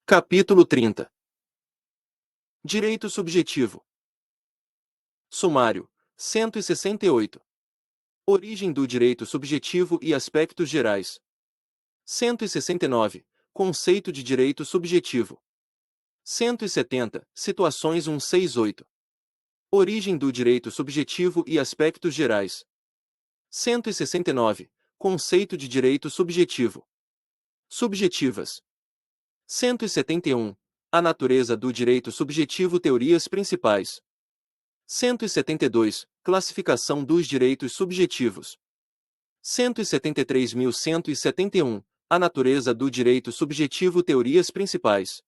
Capítulo 30. Direito subjetivo. Sumário. 168. Origem do direito subjetivo e aspectos gerais. 169. Conceito de direito subjetivo. 170. Situações 168. Origem do direito subjetivo e aspectos gerais. 169. Conceito de direito subjetivo. Subjetivas. 171. A natureza do direito subjetivo. Teorias principais. 172. Classificação dos direitos subjetivos. 173.171. A natureza do direito subjetivo. Teorias principais.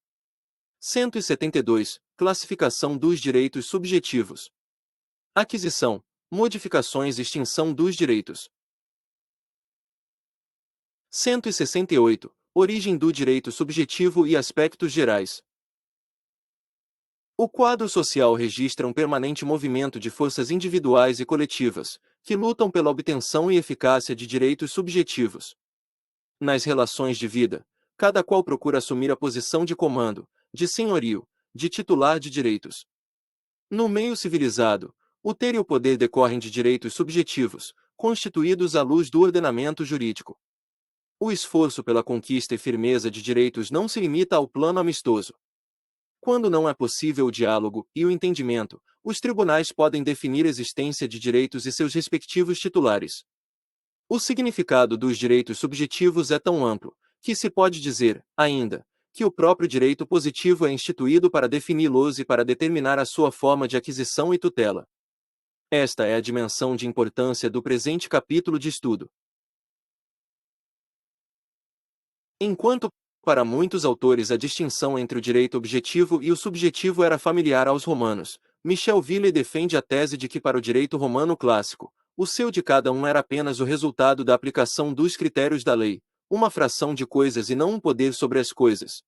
172. Classificação dos direitos subjetivos. Aquisição, modificações e extinção dos direitos. 168. Origem do direito subjetivo e aspectos gerais. O quadro social registra um permanente movimento de forças individuais e coletivas, que lutam pela obtenção e eficácia de direitos subjetivos. Nas relações de vida, cada qual procura assumir a posição de comando, de senhorio, de titular de direitos. No meio civilizado, o ter e o poder decorrem de direitos subjetivos, constituídos à luz do ordenamento jurídico. O esforço pela conquista e firmeza de direitos não se limita ao plano amistoso. Quando não é possível o diálogo e o entendimento, os tribunais podem definir a existência de direitos e seus respectivos titulares. O significado dos direitos subjetivos é tão amplo, que se pode dizer, ainda, que o próprio direito positivo é instituído para defini-los e para determinar a sua forma de aquisição e tutela. Esta é a dimensão de importância do presente capítulo de estudo. Enquanto, para muitos autores a distinção entre o direito objetivo e o subjetivo era familiar aos romanos, Michel Ville defende a tese de que para o direito romano clássico, o seu de cada um era apenas o resultado da aplicação dos critérios da lei, uma fração de coisas e não um poder sobre as coisas.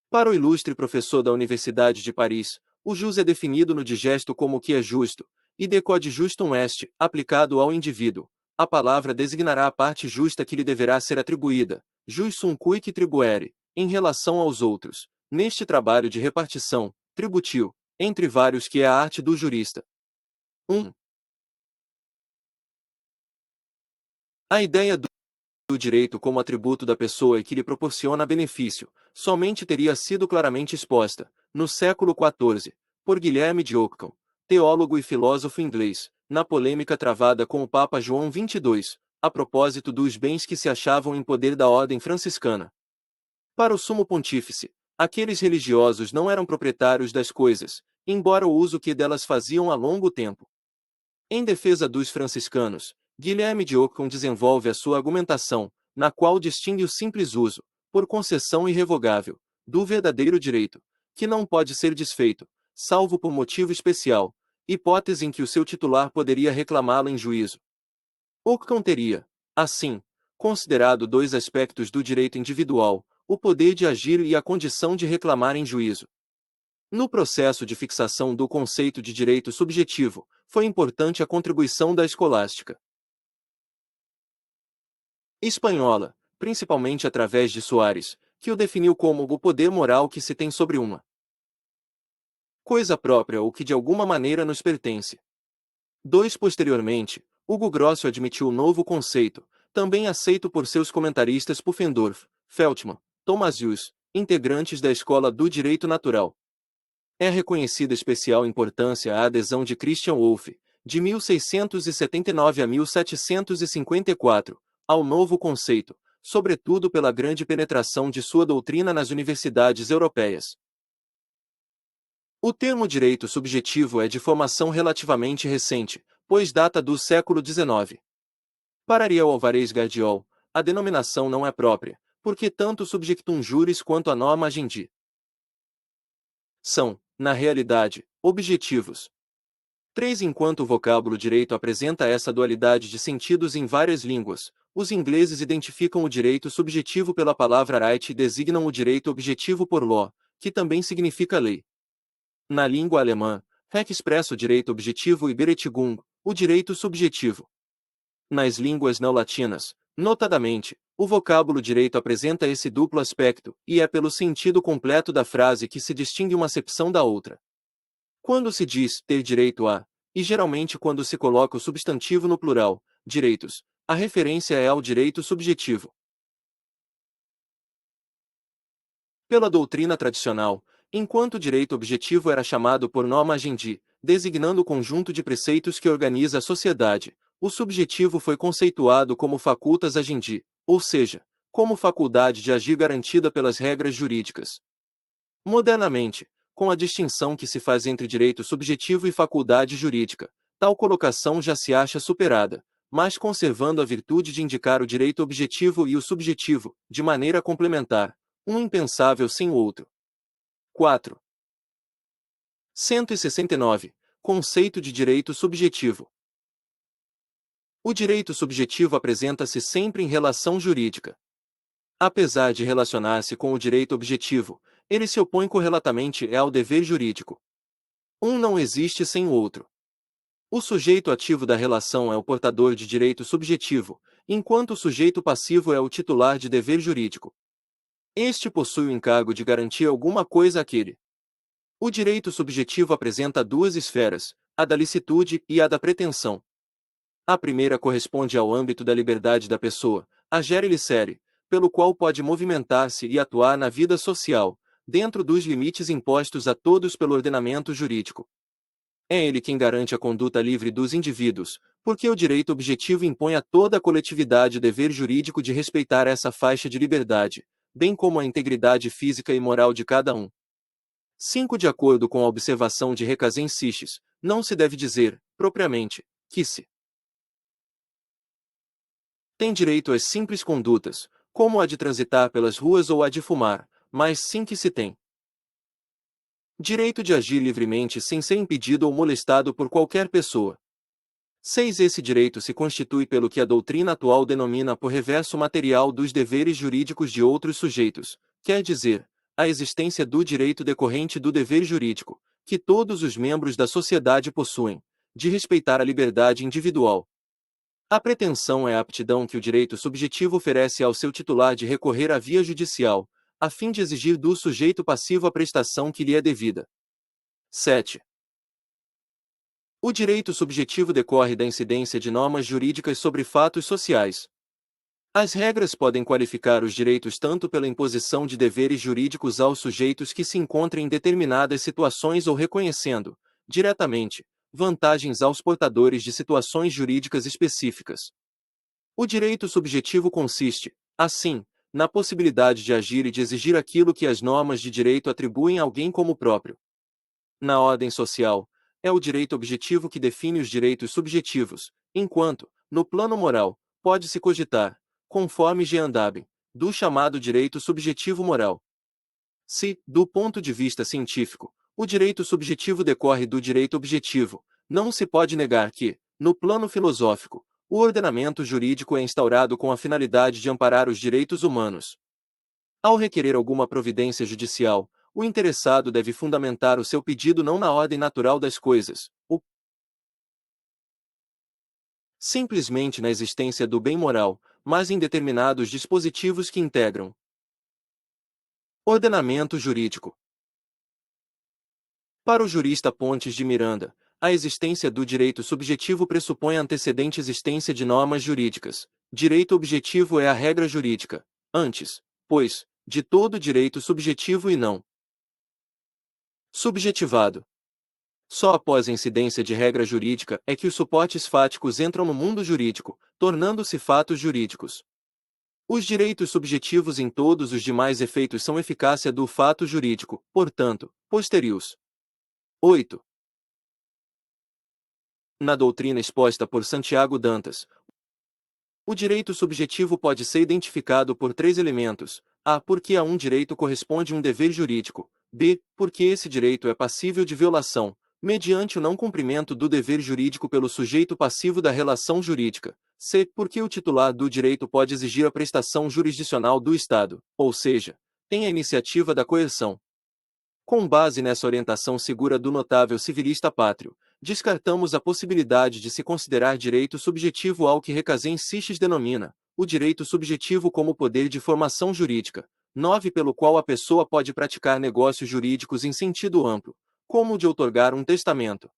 Para o ilustre professor da Universidade de Paris, o jus é definido no digesto como o que é justo, e de quod justum est, aplicado ao indivíduo. A palavra designará a parte justa que lhe deverá ser atribuída, jus sum cuique tribuere, em relação aos outros, neste trabalho de repartição, tributio, entre vários que é a arte do jurista. 1. A ideia do direito como atributo da pessoa e que lhe proporciona benefício, somente teria sido claramente exposta, no século XIV, por Guilherme de Ockham, teólogo e filósofo inglês, na polêmica travada com o Papa João XXII, a propósito dos bens que se achavam em poder da ordem franciscana. Para o sumo pontífice, aqueles religiosos não eram proprietários das coisas, embora o uso que delas faziam a longo tempo. Em defesa dos franciscanos, Guilherme de Ockham desenvolve a sua argumentação, na qual distingue o simples uso, por concessão irrevogável, do verdadeiro direito, que não pode ser desfeito, salvo por motivo especial, hipótese em que o seu titular poderia reclamá-lo em juízo. Ockham teria, assim, considerado dois aspectos do direito individual, o poder de agir e a condição de reclamar em juízo. No processo de fixação do conceito de direito subjetivo, foi importante a contribuição da escolástica espanhola, principalmente através de Soares, que o definiu como o poder moral que se tem sobre uma coisa própria ou que de alguma maneira nos pertence. 2. Posteriormente, Hugo Grosso admitiu o novo conceito, também aceito por seus comentaristas Pufendorf, Feltman, Tomasius, integrantes da escola do direito natural. É reconhecida especial importância a adesão de Christian Wolff, de 1679 a 1754, ao novo conceito, sobretudo pela grande penetração de sua doutrina nas universidades europeias. O termo direito subjetivo é de formação relativamente recente, pois data do século XIX. Para Ariel Alvarez Gardiol, a denominação não é própria, porque tanto subjectum juris quanto a norma agendi são, na realidade, objetivos. 3. Enquanto o vocábulo direito apresenta essa dualidade de sentidos em várias línguas, os ingleses identificam o direito subjetivo pela palavra right e designam o direito objetivo por law, que também significa lei. Na língua alemã, Recht expressa o direito objetivo e Berechtigung, o direito subjetivo. Nas línguas neolatinas, Notadamente, o vocábulo direito apresenta esse duplo aspecto, e é pelo sentido completo da frase que se distingue uma acepção da outra. Quando se diz ter direito a, e geralmente quando se coloca o substantivo no plural, direitos, a referência é ao direito subjetivo. Pela doutrina tradicional, enquanto o direito objetivo era chamado por norma agendi, designando o conjunto de preceitos que organiza a sociedade, o subjetivo foi conceituado como facultas agendi, ou seja, como faculdade de agir garantida pelas regras jurídicas. Modernamente, com a distinção que se faz entre direito subjetivo e faculdade jurídica, tal colocação já se acha superada, mas conservando a virtude de indicar o direito objetivo e o subjetivo, de maneira complementar, um impensável sem o outro. 4. 169. Conceito de direito subjetivo. O direito subjetivo apresenta-se sempre em relação jurídica. Apesar de relacionar-se com o direito objetivo, ele se opõe correlatamente ao dever jurídico. Um não existe sem o outro. O sujeito ativo da relação é o portador de direito subjetivo, enquanto o sujeito passivo é o titular de dever jurídico. Este possui o encargo de garantir alguma coisa àquele. O direito subjetivo apresenta duas esferas, a da licitude e a da pretensão. A primeira corresponde ao âmbito da liberdade da pessoa, a gere licere, pelo qual pode movimentar-se e atuar na vida social, dentro dos limites impostos a todos pelo ordenamento jurídico. É ele quem garante a conduta livre dos indivíduos, porque o direito objetivo impõe a toda a coletividade o dever jurídico de respeitar essa faixa de liberdade, bem como a integridade física e moral de cada um. 5. De acordo com a observação de Recasens Siches, não se deve dizer, propriamente, que se tem direito às simples condutas, como a de transitar pelas ruas ou a de fumar, mas sim que se tem direito de agir livremente sem ser impedido ou molestado por qualquer pessoa. 6. Esse direito se constitui pelo que a doutrina atual denomina por reverso material dos deveres jurídicos de outros sujeitos, quer dizer, a existência do direito decorrente do dever jurídico, que todos os membros da sociedade possuem, de respeitar a liberdade individual. A pretensão é a aptidão que o direito subjetivo oferece ao seu titular de recorrer à via judicial, a fim de exigir do sujeito passivo a prestação que lhe é devida. 7. O direito subjetivo decorre da incidência de normas jurídicas sobre fatos sociais. As regras podem qualificar os direitos tanto pela imposição de deveres jurídicos aos sujeitos que se encontrem em determinadas situações ou reconhecendo, diretamente, vantagens aos portadores de situações jurídicas específicas. O direito subjetivo consiste, assim, na possibilidade de agir e de exigir aquilo que as normas de direito atribuem a alguém como próprio. Na ordem social, é o direito objetivo que define os direitos subjetivos, enquanto, no plano moral, pode-se cogitar, conforme Jean Dabin, do chamado direito subjetivo moral. Se, do ponto de vista científico, o direito subjetivo decorre do direito objetivo, não se pode negar que, no plano filosófico, o ordenamento jurídico é instaurado com a finalidade de amparar os direitos humanos. Ao requerer alguma providência judicial, o interessado deve fundamentar o seu pedido não na ordem natural das coisas, ou simplesmente na existência do bem moral, mas em determinados dispositivos que integram. Ordenamento jurídico. Para o jurista Pontes de Miranda, a existência do direito subjetivo pressupõe a antecedente existência de normas jurídicas. Direito objetivo é a regra jurídica, antes, pois, de todo direito subjetivo e não subjetivado. Só após a incidência de regra jurídica é que os suportes fáticos entram no mundo jurídico, tornando-se fatos jurídicos. Os direitos subjetivos em todos os demais efeitos são eficácia do fato jurídico, portanto, posterius. 8. Na doutrina exposta por Santiago Dantas, o direito subjetivo pode ser identificado por três elementos: a. Porque a um direito corresponde um dever jurídico; b. Porque esse direito é passível de violação, mediante o não cumprimento do dever jurídico pelo sujeito passivo da relação jurídica; c. Porque o titular do direito pode exigir a prestação jurisdicional do Estado, ou seja, tem a iniciativa da coerção. Com base nessa orientação segura do notável civilista Pátrio, descartamos a possibilidade de se considerar direito subjetivo ao que Recasens Siches denomina o direito subjetivo como poder de formação jurídica. 9. Pelo qual a pessoa pode praticar negócios jurídicos em sentido amplo, como o de outorgar um testamento.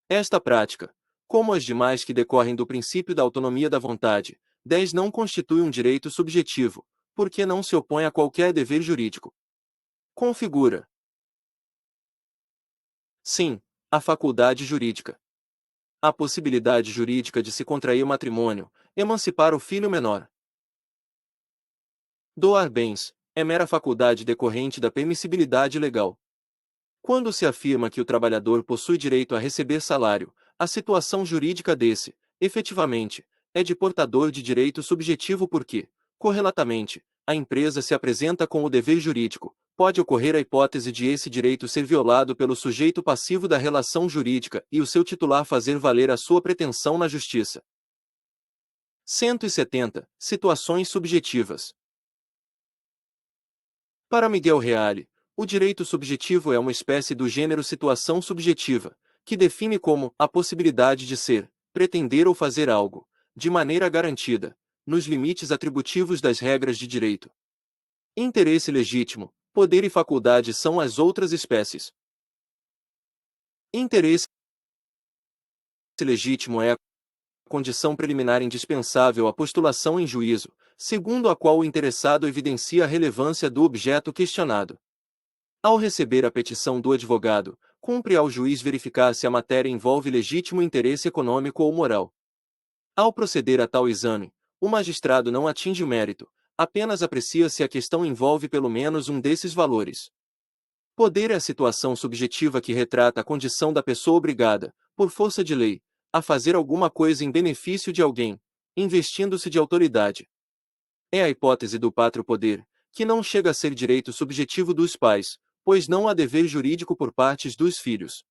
Esta prática, como as demais que decorrem do princípio da autonomia da vontade, 10. Não constitui um direito subjetivo, porque não se opõe a qualquer dever jurídico. Configura, sim, a faculdade jurídica. A possibilidade jurídica de se contrair matrimônio, emancipar o filho menor. Doar bens, é mera faculdade decorrente da permissibilidade legal. Quando se afirma que o trabalhador possui direito a receber salário, a situação jurídica desse, efetivamente, é de portador de direito subjetivo porque, correlatamente, a empresa se apresenta com o dever jurídico, pode ocorrer a hipótese de esse direito ser violado pelo sujeito passivo da relação jurídica e o seu titular fazer valer a sua pretensão na justiça. 170. Situações subjetivas. Para Miguel Reale, o direito subjetivo é uma espécie do gênero situação subjetiva, que define como a possibilidade de ser, pretender ou fazer algo, de maneira garantida, nos limites atributivos das regras de direito. Interesse legítimo, poder e faculdade são as outras espécies. Interesse legítimo é a condição preliminar indispensável à postulação em juízo, segundo a qual o interessado evidencia a relevância do objeto questionado. Ao receber a petição do advogado, cumpre ao juiz verificar se a matéria envolve legítimo interesse econômico ou moral. Ao proceder a tal exame, o magistrado não atinge o mérito, apenas aprecia se a questão envolve pelo menos um desses valores. Poder é a situação subjetiva que retrata a condição da pessoa obrigada, por força de lei, a fazer alguma coisa em benefício de alguém, investindo-se de autoridade. É a hipótese do pátrio poder, que não chega a ser direito subjetivo dos pais, pois não há dever jurídico por partes dos filhos.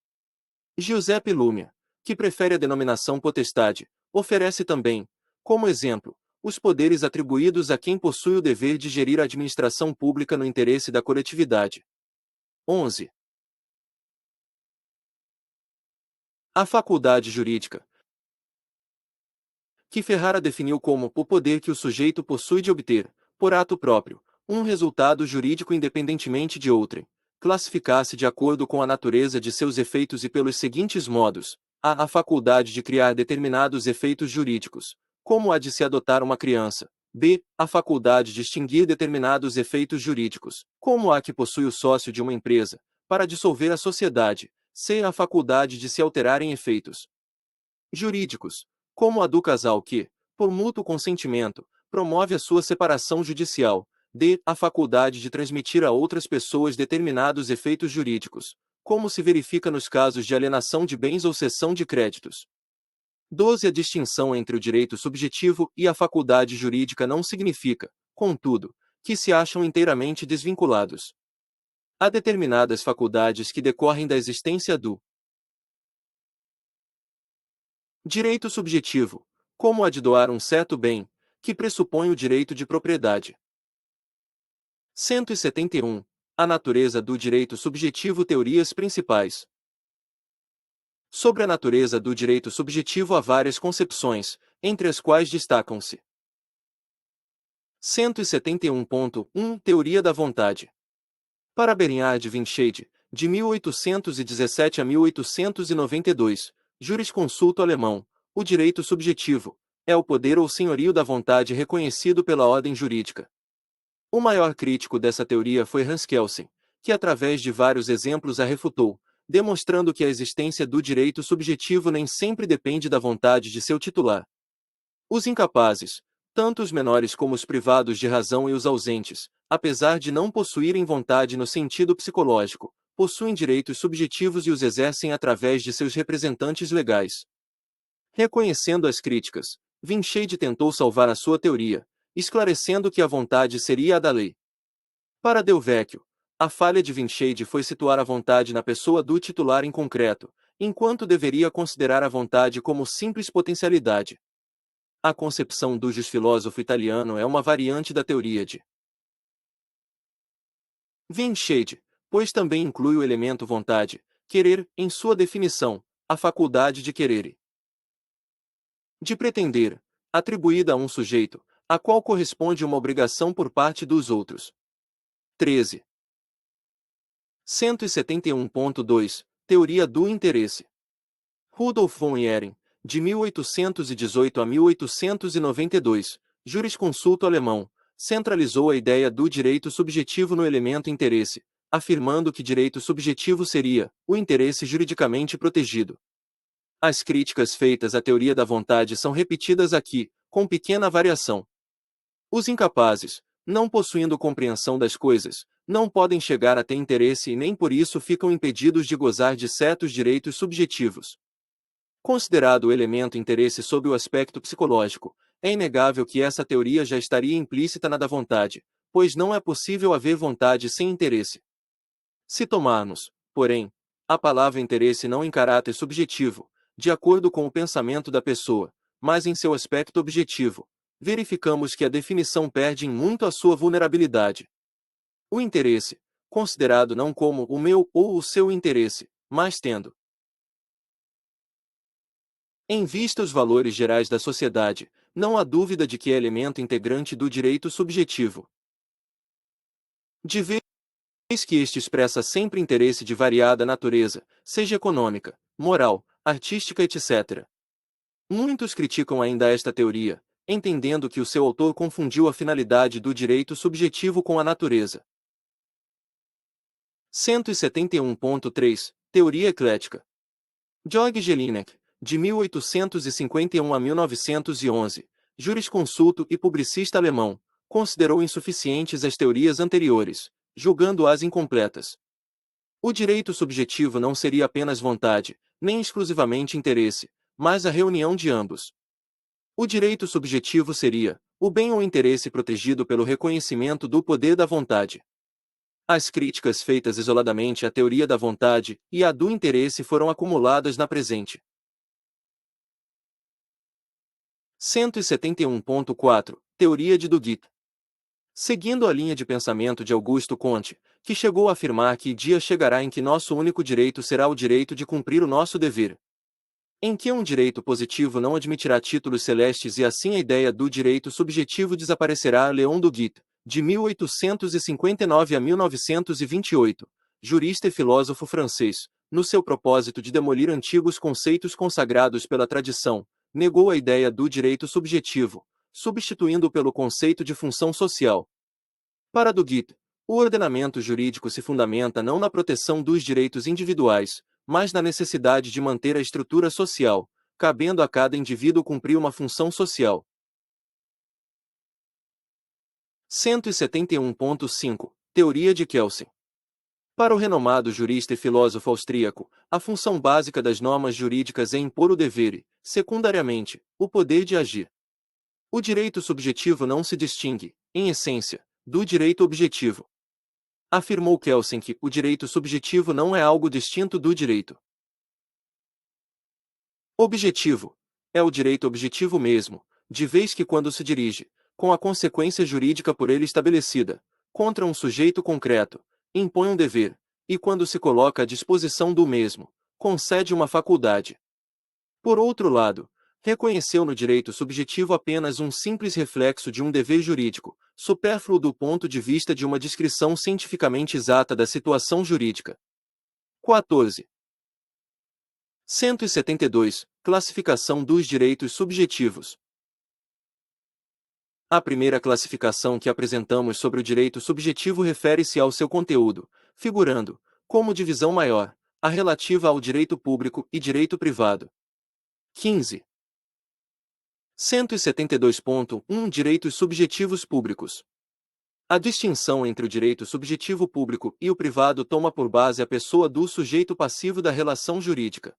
Giuseppe Lumia, que prefere a denominação potestade, oferece também, como exemplo, os poderes atribuídos a quem possui o dever de gerir a administração pública no interesse da coletividade. 11. A faculdade jurídica, que Ferrara definiu como o poder que o sujeito possui de obter, por ato próprio, um resultado jurídico independentemente de outrem, classificar-se de acordo com a natureza de seus efeitos e pelos seguintes modos: a faculdade de criar determinados efeitos jurídicos, como a de se adotar uma criança; b. A faculdade de extinguir determinados efeitos jurídicos, como a que possui o sócio de uma empresa, para dissolver a sociedade; c. A faculdade de se alterarem efeitos jurídicos, como a do casal que, por mútuo consentimento, promove a sua separação judicial; d. A faculdade de transmitir a outras pessoas determinados efeitos jurídicos, como se verifica nos casos de alienação de bens ou cessão de créditos. 12. A distinção entre o direito subjetivo e a faculdade jurídica não significa, contudo, que se acham inteiramente desvinculados. Há determinadas faculdades que decorrem da existência do direito subjetivo, como a de doar um certo bem, que pressupõe o direito de propriedade. 171. A natureza do direito subjetivo. Teorias principais. Sobre a natureza do direito subjetivo há várias concepções, entre as quais destacam-se: 171.1 Teoria da vontade. Para Bernhard Winscheid, de 1817 a 1892, jurisconsulto alemão, o direito subjetivo é o poder ou senhorio da vontade reconhecido pela ordem jurídica. O maior crítico dessa teoria foi Hans Kelsen, que através de vários exemplos a refutou, demonstrando que a existência do direito subjetivo nem sempre depende da vontade de seu titular. Os incapazes, tanto os menores como os privados de razão e os ausentes, apesar de não possuírem vontade no sentido psicológico, possuem direitos subjetivos e os exercem através de seus representantes legais. Reconhecendo as críticas, Winscheid tentou salvar a sua teoria, esclarecendo que a vontade seria a da lei. Para Del Vecchio, a falha de Winscheid foi situar a vontade na pessoa do titular em concreto, enquanto deveria considerar a vontade como simples potencialidade. A concepção do filósofo italiano é uma variante da teoria de Winscheid, pois também inclui o elemento vontade, querer, em sua definição, a faculdade de querer e de pretender, atribuída a um sujeito, a qual corresponde uma obrigação por parte dos outros. 13. 171.2 Teoria do interesse. Rudolf von Ehring, de 1818 a 1892, jurisconsulto alemão, centralizou a ideia do direito subjetivo no elemento interesse, afirmando que direito subjetivo seria o interesse juridicamente protegido. As críticas feitas à teoria da vontade são repetidas aqui, com pequena variação. Os incapazes, não possuindo compreensão das coisas, não podem chegar a ter interesse e nem por isso ficam impedidos de gozar de certos direitos subjetivos. Considerado o elemento interesse sob o aspecto psicológico, é inegável que essa teoria já estaria implícita na da vontade, pois não é possível haver vontade sem interesse. Se tomarmos, porém, a palavra interesse não em caráter subjetivo, de acordo com o pensamento da pessoa, mas em seu aspecto objetivo, verificamos que a definição perde em muito a sua vulnerabilidade. O interesse, considerado não como o meu ou o seu interesse, mas tendo em vista os valores gerais da sociedade, não há dúvida de que é elemento integrante do direito subjetivo. De vez que este expressa sempre interesse de variada natureza, seja econômica, moral, artística, etc. Muitos criticam ainda esta teoria, entendendo que o seu autor confundiu a finalidade do direito subjetivo com a natureza. 171.3 Teoria eclética. Georg Jelinek, de 1851 a 1911, jurisconsulto e publicista alemão, considerou insuficientes as teorias anteriores, julgando-as incompletas. O direito subjetivo não seria apenas vontade, nem exclusivamente interesse, mas a reunião de ambos. O direito subjetivo seria o bem ou interesse protegido pelo reconhecimento do poder da vontade. As críticas feitas isoladamente à teoria da vontade e à do interesse foram acumuladas na presente. 171.4 Teoria de Duguit. Seguindo a linha de pensamento de Augusto Comte, que chegou a afirmar que dia chegará em que nosso único direito será o direito de cumprir o nosso dever. Em que um direito positivo não admitirá títulos celestes e assim a ideia do direito subjetivo desaparecerá. Leon Duguit, de 1859 a 1928, jurista e filósofo francês, no seu propósito de demolir antigos conceitos consagrados pela tradição, negou a ideia do direito subjetivo, substituindo-o pelo conceito de função social. Para Duguit, o ordenamento jurídico se fundamenta não na proteção dos direitos individuais, mas na necessidade de manter a estrutura social, cabendo a cada indivíduo cumprir uma função social. 171.5 Teoria de Kelsen. Para o renomado jurista e filósofo austríaco, a função básica das normas jurídicas é impor o dever e, secundariamente, o poder de agir. O direito subjetivo não se distingue, em essência, do direito objetivo. Afirmou Kelsen que o direito subjetivo não é algo distinto do direito objetivo. É o direito objetivo mesmo, de vez que quando se dirige, com a consequência jurídica por ele estabelecida, contra um sujeito concreto, impõe um dever, e quando se coloca à disposição do mesmo, concede uma faculdade. Por outro lado, reconheceu no direito subjetivo apenas um simples reflexo de um dever jurídico, supérfluo do ponto de vista de uma descrição cientificamente exata da situação jurídica. 14. 172. Classificação dos direitos subjetivos. A primeira classificação que apresentamos sobre o direito subjetivo refere-se ao seu conteúdo, figurando, como divisão maior, a relativa ao direito público e direito privado. 15. 172.1 Direitos subjetivos públicos. A distinção entre o direito subjetivo público e o privado toma por base a pessoa do sujeito passivo da relação jurídica.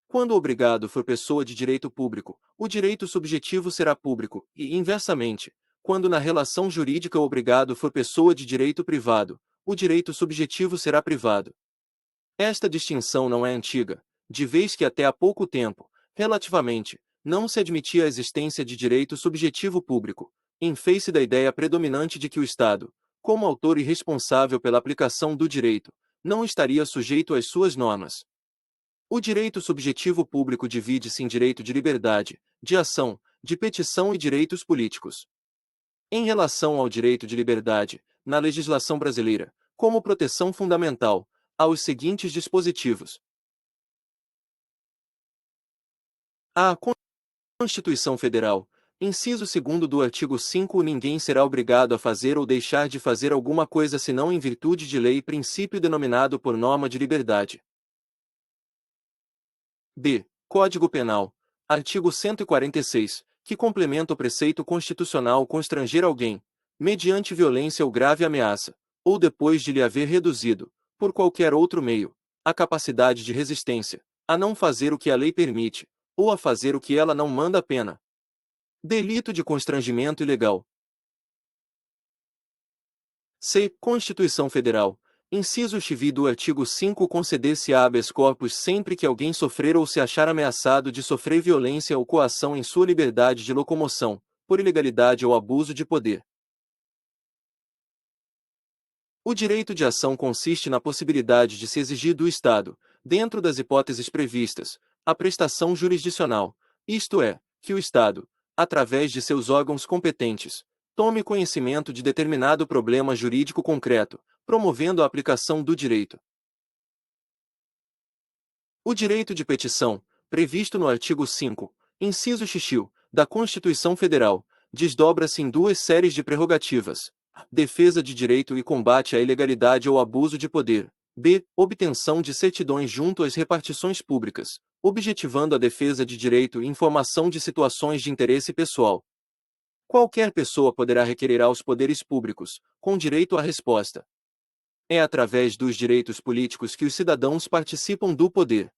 Quando o obrigado for pessoa de direito público, o direito subjetivo será público, e, inversamente, quando na relação jurídica o obrigado for pessoa de direito privado, o direito subjetivo será privado. Esta distinção não é antiga, de vez que até há pouco tempo, relativamente, não se admitia a existência de direito subjetivo público, em face da ideia predominante de que o Estado, como autor e responsável pela aplicação do direito, não estaria sujeito às suas normas. O direito subjetivo público divide-se em direito de liberdade, de ação, de petição e direitos políticos. Em relação ao direito de liberdade, na legislação brasileira, como proteção fundamental, há os seguintes dispositivos. A Constituição Federal, inciso 2º do artigo 5. Ninguém será obrigado a fazer ou deixar de fazer alguma coisa senão em virtude de lei, princípio denominado por norma de liberdade. B. Código Penal, artigo 146, que complementa o preceito constitucional: constranger alguém, mediante violência ou grave ameaça, ou depois de lhe haver reduzido, por qualquer outro meio, a capacidade de resistência, a não fazer o que a lei permite, ou a fazer o que ela não manda. Pena. Delito de constrangimento ilegal. C. Constituição Federal. Inciso XV do artigo 5. Conceder-se habeas corpus sempre que alguém sofrer ou se achar ameaçado de sofrer violência ou coação em sua liberdade de locomoção, por ilegalidade ou abuso de poder. O direito de ação consiste na possibilidade de se exigir do Estado, dentro das hipóteses previstas, a prestação jurisdicional, isto é, que o Estado, através de seus órgãos competentes, tome conhecimento de determinado problema jurídico concreto, promovendo a aplicação do direito. O direito de petição, previsto no artigo 5, inciso x, da Constituição Federal, desdobra-se em duas séries de prerrogativas: defesa de direito e combate à ilegalidade ou abuso de poder. B. Obtenção de certidões junto às repartições públicas, objetivando a defesa de direito e informação de situações de interesse pessoal. Qualquer pessoa poderá requerer aos poderes públicos, com direito à resposta. É através dos direitos políticos que os cidadãos participam do poder.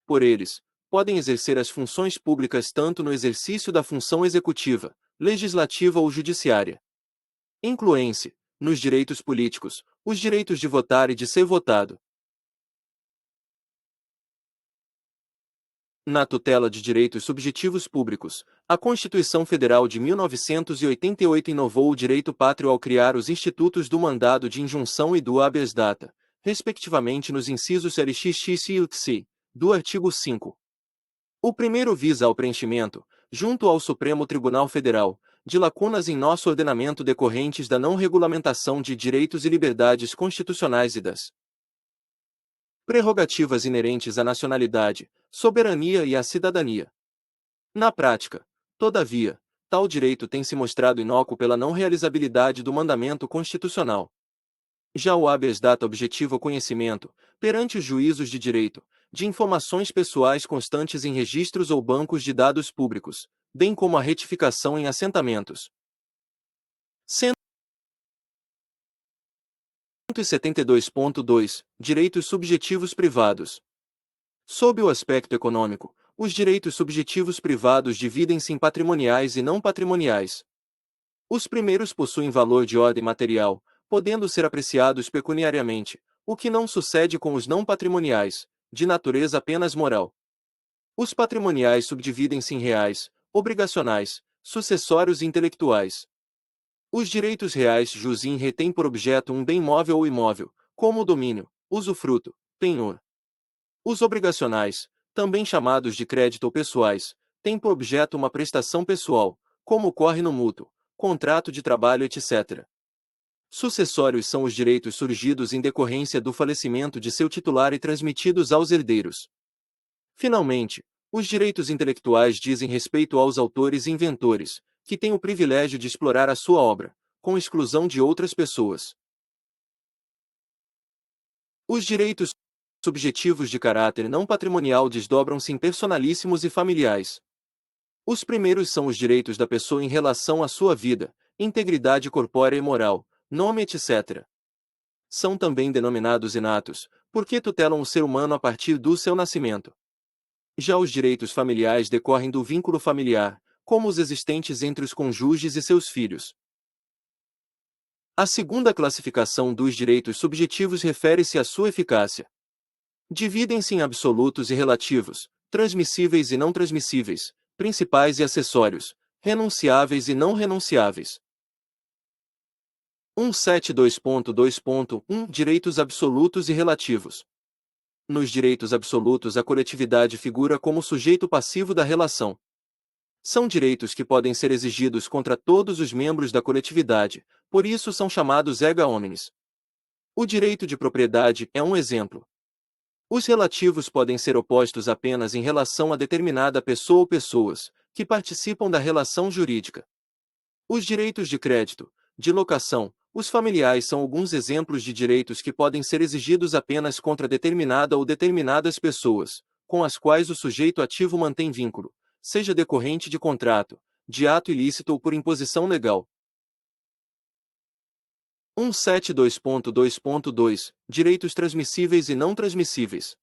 Por eles, podem exercer as funções públicas tanto no exercício da função executiva, legislativa ou judiciária. Incluem-se, nos direitos políticos, os direitos de votar e de ser votado. Na tutela de direitos subjetivos públicos, a Constituição Federal de 1988 inovou o direito pátrio ao criar os institutos do mandado de injunção e do habeas data, respectivamente nos incisos LXX e UTC, do artigo 5. O primeiro visa ao preenchimento, junto ao Supremo Tribunal Federal, de lacunas em nosso ordenamento decorrentes da não regulamentação de direitos e liberdades constitucionais e das prerrogativas inerentes à nacionalidade, soberania e à cidadania. Na prática, todavia, tal direito tem se mostrado inócuo pela não realizabilidade do mandamento constitucional. Já o habeas data objetiva o conhecimento, perante os juízos de direito, de informações pessoais constantes em registros ou bancos de dados públicos, bem como a retificação em assentamentos. 172.2 Direitos subjetivos privados. Sob o aspecto econômico, os direitos subjetivos privados dividem-se em patrimoniais e não patrimoniais. Os primeiros possuem valor de ordem material, podendo ser apreciados pecuniariamente, o que não sucede com os não patrimoniais, de natureza apenas moral. Os patrimoniais subdividem-se em reais, obrigacionais, sucessórios e intelectuais. Os direitos reais jus in re têm por objeto um bem móvel ou imóvel, como o domínio, usufruto, penhor. Os obrigacionais, também chamados de crédito ou pessoais, têm por objeto uma prestação pessoal, como ocorre no mútuo, contrato de trabalho, etc. Sucessórios são os direitos surgidos em decorrência do falecimento de seu titular e transmitidos aos herdeiros. Finalmente, os direitos intelectuais dizem respeito aos autores e inventores, que têm o privilégio de explorar a sua obra, com exclusão de outras pessoas. Os direitos subjetivos de caráter não patrimonial desdobram-se em personalíssimos e familiares. Os primeiros são os direitos da pessoa em relação à sua vida, integridade corpórea e moral, nome, etc. São também denominados inatos, porque tutelam o ser humano a partir do seu nascimento. Já os direitos familiares decorrem do vínculo familiar, como os existentes entre os cônjuges e seus filhos. A segunda classificação dos direitos subjetivos refere-se à sua eficácia. Dividem-se em absolutos e relativos, transmissíveis e não transmissíveis, principais e acessórios, renunciáveis e não renunciáveis. 172.2.1 Direitos absolutos e relativos. Nos direitos absolutos, a coletividade figura como sujeito passivo da relação. São direitos que podem ser exigidos contra todos os membros da coletividade, por isso são chamados erga omnes. O direito de propriedade é um exemplo. Os relativos podem ser opostos apenas em relação a determinada pessoa ou pessoas, que participam da relação jurídica. Os direitos de crédito, de locação, os familiares são alguns exemplos de direitos que podem ser exigidos apenas contra determinada ou determinadas pessoas, com as quais o sujeito ativo mantém vínculo, seja decorrente de contrato, de ato ilícito ou por imposição legal. 172.2.2 Direitos transmissíveis e não transmissíveis.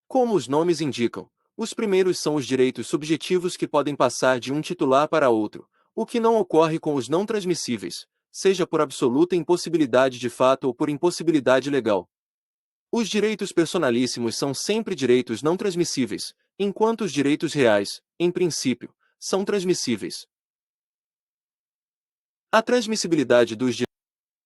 Como os nomes indicam, os primeiros são os direitos subjetivos que podem passar de um titular para outro, o que não ocorre com os não transmissíveis, seja por absoluta impossibilidade de fato ou por impossibilidade legal. Os direitos personalíssimos são sempre direitos não transmissíveis, enquanto os direitos reais, em princípio, são transmissíveis. A transmissibilidade dos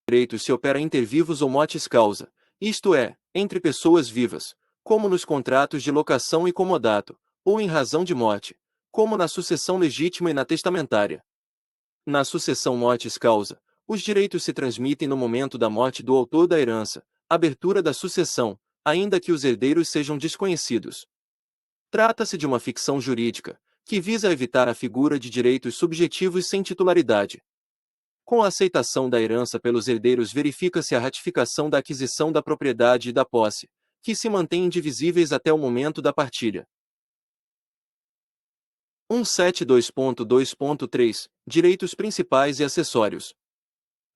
direitos se opera inter vivos ou motis causa, isto é, entre pessoas vivas, como nos contratos de locação e comodato, ou em razão de morte, como na sucessão legítima e na testamentária. Na sucessão motis causa, os direitos se transmitem no momento da morte do autor da herança, abertura da sucessão, ainda que os herdeiros sejam desconhecidos. Trata-se de uma ficção jurídica, que visa evitar a figura de direitos subjetivos sem titularidade. Com a aceitação da herança pelos herdeiros verifica-se a ratificação da aquisição da propriedade e da posse, que se mantêm indivisíveis até o momento da partilha. 172.2.3 Direitos principais e acessórios.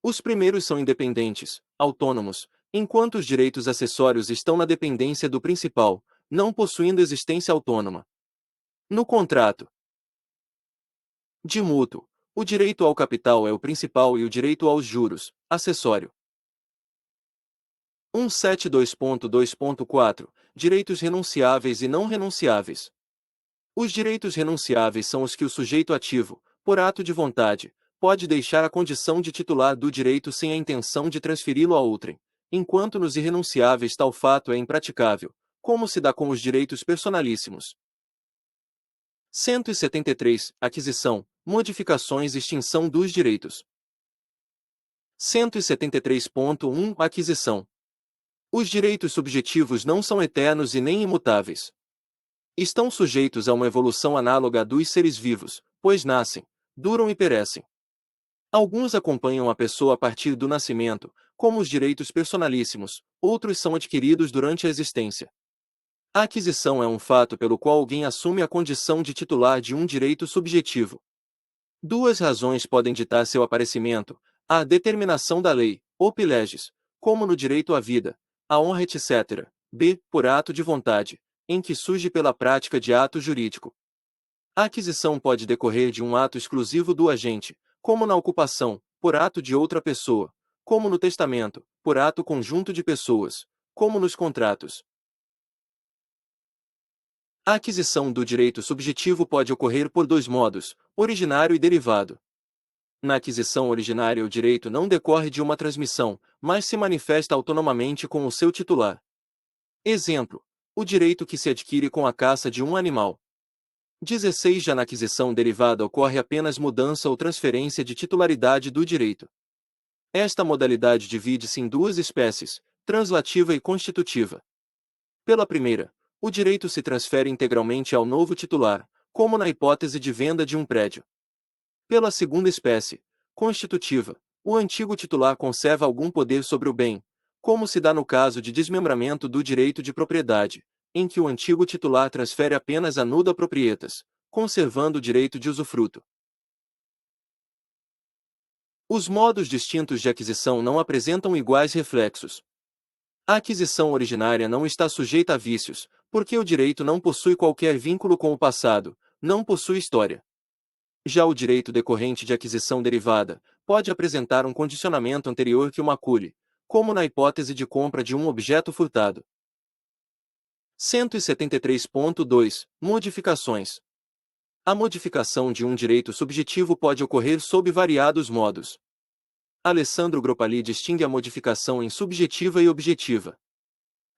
Os primeiros são independentes, autônomos, enquanto os direitos acessórios estão na dependência do principal, não possuindo existência autônoma. No contrato de mútuo, o direito ao capital é o principal e o direito aos juros, acessório. 172.2.4 Direitos renunciáveis e não renunciáveis. Os direitos renunciáveis são os que o sujeito ativo, por ato de vontade, pode deixar a condição de titular do direito sem a intenção de transferi-lo a outrem, enquanto nos irrenunciáveis tal fato é impraticável, como se dá com os direitos personalíssimos. 173. Aquisição, modificações e extinção dos direitos. 173.1 Aquisição. Os direitos subjetivos não são eternos e nem imutáveis. Estão sujeitos a uma evolução análoga à dos seres vivos, pois nascem, duram e perecem. Alguns acompanham a pessoa a partir do nascimento, como os direitos personalíssimos, outros são adquiridos durante a existência. A aquisição é um fato pelo qual alguém assume a condição de titular de um direito subjetivo. Duas razões podem ditar seu aparecimento: a determinação da lei, op legis, como no direito à vida, à honra, etc. B. Por ato de vontade, em que surge pela prática de ato jurídico. A aquisição pode decorrer de um ato exclusivo do agente, como na ocupação, por ato de outra pessoa, como no testamento, por ato conjunto de pessoas, como nos contratos. A aquisição do direito subjetivo pode ocorrer por dois modos, originário e derivado. Na aquisição originária o direito não decorre de uma transmissão, mas se manifesta autonomamente com o seu titular. Exemplo: o direito que se adquire com a caça de um animal. 16 Já na aquisição derivada ocorre apenas mudança ou transferência de titularidade do direito. Esta modalidade divide-se em duas espécies, translativa e constitutiva. Pela primeira, o direito se transfere integralmente ao novo titular, como na hipótese de venda de um prédio. Pela segunda espécie, constitutiva, o antigo titular conserva algum poder sobre o bem, como se dá no caso de desmembramento do direito de propriedade, em que o antigo titular transfere apenas a nuda proprietas, conservando o direito de usufruto. Os modos distintos de aquisição não apresentam iguais reflexos. A aquisição originária não está sujeita a vícios, porque o direito não possui qualquer vínculo com o passado, não possui história. Já o direito decorrente de aquisição derivada pode apresentar um condicionamento anterior que o macule, como na hipótese de compra de um objeto furtado. 173.2 Modificações. A modificação de um direito subjetivo pode ocorrer sob variados modos. Alessandro Gropali distingue a modificação em subjetiva e objetiva.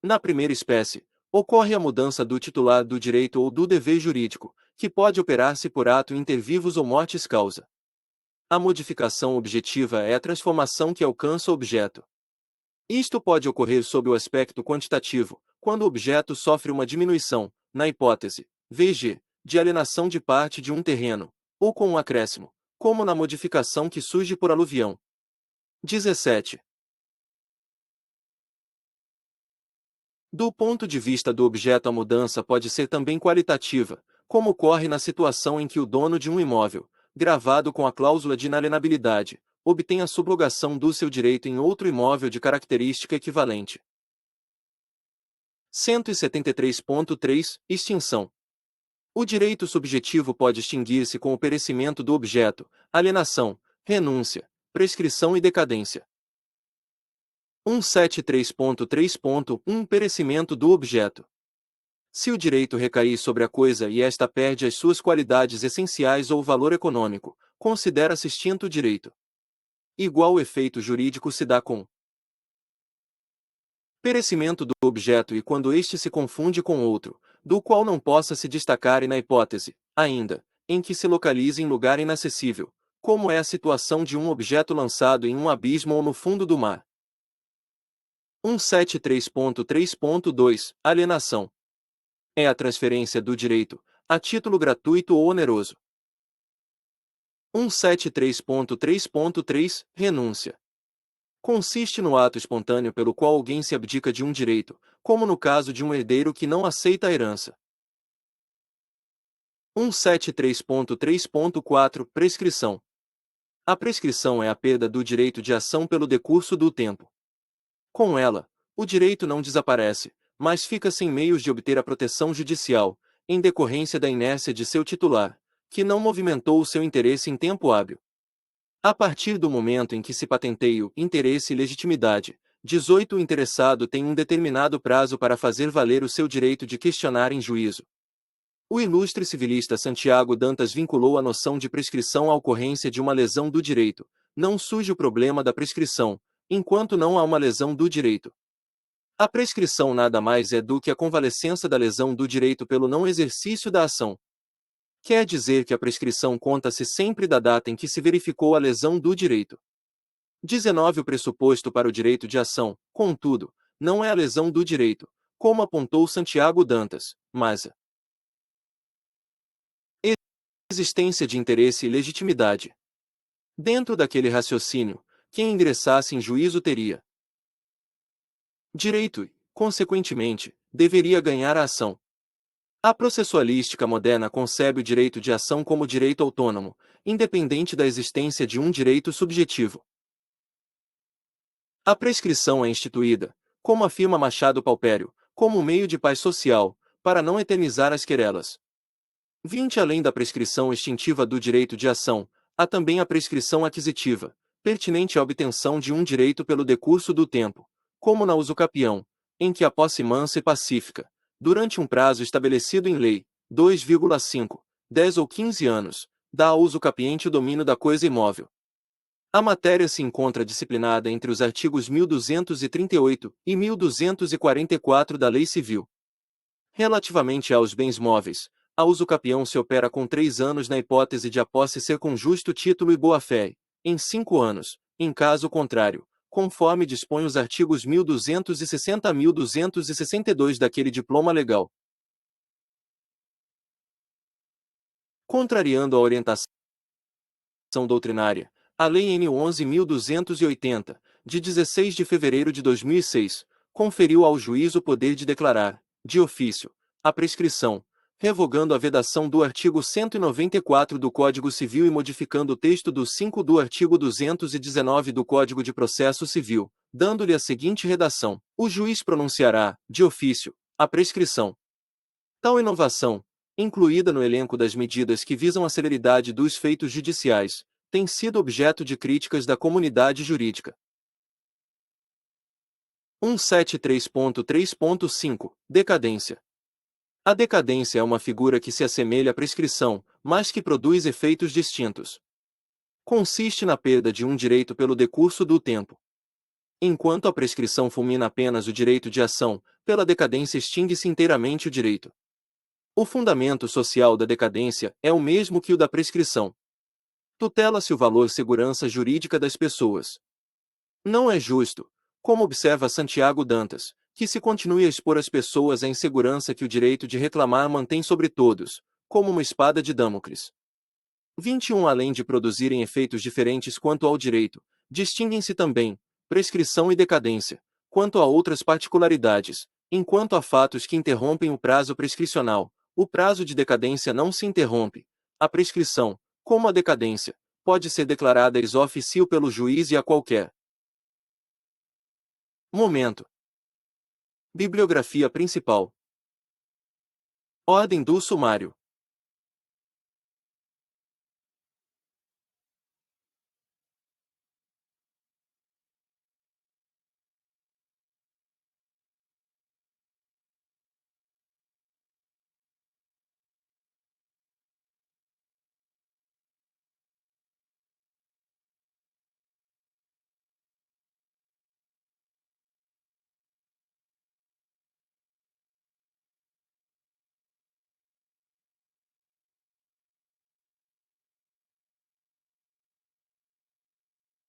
Na primeira espécie, ocorre a mudança do titular do direito ou do dever jurídico, que pode operar-se por ato inter vivos ou mortis causa. A modificação objetiva é a transformação que alcança o objeto. Isto pode ocorrer sob o aspecto quantitativo, quando o objeto sofre uma diminuição, na hipótese, vg, de alienação de parte de um terreno, ou com um acréscimo, como na modificação que surge por aluvião. 17. Do ponto de vista do objeto, a mudança pode ser também qualitativa, como ocorre na situação em que o dono de um imóvel, gravado com a cláusula de inalienabilidade, obtém a subrogação do seu direito em outro imóvel de característica equivalente. 173.3 Extinção. O direito subjetivo pode extinguir-se com o perecimento do objeto, alienação, renúncia, prescrição e decadência. 173.3.1 Perecimento do objeto. Se o direito recair sobre a coisa e esta perde as suas qualidades essenciais ou valor econômico, considera-se extinto o direito. Igual efeito jurídico se dá com perecimento do objeto e quando este se confunde com outro, do qual não possa se destacar e na hipótese, ainda, em que se localize em lugar inacessível, como é a situação de um objeto lançado em um abismo ou no fundo do mar. 173.3.2 Alienação. É a transferência do direito, a título gratuito ou oneroso. 173.3.3 Renúncia. Consiste no ato espontâneo pelo qual alguém se abdica de um direito, como no caso de um herdeiro que não aceita a herança. 173.3.4 Prescrição. A prescrição é a perda do direito de ação pelo decurso do tempo. Com ela, o direito não desaparece, mas fica sem meios de obter a proteção judicial, em decorrência da inércia de seu titular, que não movimentou o seu interesse em tempo hábil. A partir do momento em que se patenteia o interesse e legitimidade, 18 O interessado tem um determinado prazo para fazer valer o seu direito de questionar em juízo. O ilustre civilista Santiago Dantas vinculou a noção de prescrição à ocorrência de uma lesão do direito. Não surge o problema da prescrição, enquanto não há uma lesão do direito. A prescrição nada mais é do que a convalescença da lesão do direito pelo não exercício da ação. Quer dizer que a prescrição conta-se sempre da data em que se verificou a lesão do direito. 19 O pressuposto para o direito de ação, contudo, não é a lesão do direito, como apontou Santiago Dantas, mas a existência de interesse e legitimidade. Dentro daquele raciocínio, quem ingressasse em juízo teria direito e, consequentemente, deveria ganhar a ação. A processualística moderna concebe o direito de ação como direito autônomo, independente da existência de um direito subjetivo. A prescrição é instituída, como afirma Machado Palpério, como meio de paz social, para não eternizar as querelas. 20 Além da prescrição extintiva do direito de ação, há também a prescrição aquisitiva, pertinente à obtenção de um direito pelo decurso do tempo, como na usucapião, em que a posse mansa e pacífica, durante um prazo estabelecido em lei, 2,5, 10 ou 15 anos, dá ao usucapiente o domínio da coisa imóvel. A matéria se encontra disciplinada entre os artigos 1238 e 1244 da Lei Civil. Relativamente aos bens móveis, a usucapião se opera com 3 anos na hipótese de a posse ser com justo título e boa-fé, em 5 anos, em caso contrário, conforme dispõe os artigos 1260 a 1262 daquele diploma legal. Contrariando a orientação doutrinária, a Lei N. 11.280, de 16 de fevereiro de 2006, conferiu ao juiz o poder de declarar, de ofício, a prescrição, revogando a vedação do artigo 194 do Código Civil e modificando o texto do 5 do artigo 219 do Código de Processo Civil, dando-lhe a seguinte redação: o juiz pronunciará, de ofício, a prescrição. Tal inovação, incluída no elenco das medidas que visam a celeridade dos feitos judiciais, tem sido objeto de críticas da comunidade jurídica. 173.3.5 Decadência. A decadência é uma figura que se assemelha à prescrição, mas que produz efeitos distintos. Consiste na perda de um direito pelo decurso do tempo. Enquanto a prescrição fulmina apenas o direito de ação, pela decadência extingue-se inteiramente o direito. O fundamento social da decadência é o mesmo que o da prescrição. Tutela-se o valor segurança jurídica das pessoas. Não é justo, como observa Santiago Dantas, que se continue a expor as pessoas à insegurança que o direito de reclamar mantém sobre todos, como uma espada de Damocles. 21. Além de produzirem efeitos diferentes quanto ao direito, distinguem-se também prescrição e decadência, quanto a outras particularidades. Enquanto há fatos que interrompem o prazo prescricional, o prazo de decadência não se interrompe. A prescrição, como a decadência, pode ser declarada ex officio pelo juiz e a qualquer momento. Bibliografia principal. Ordem do sumário.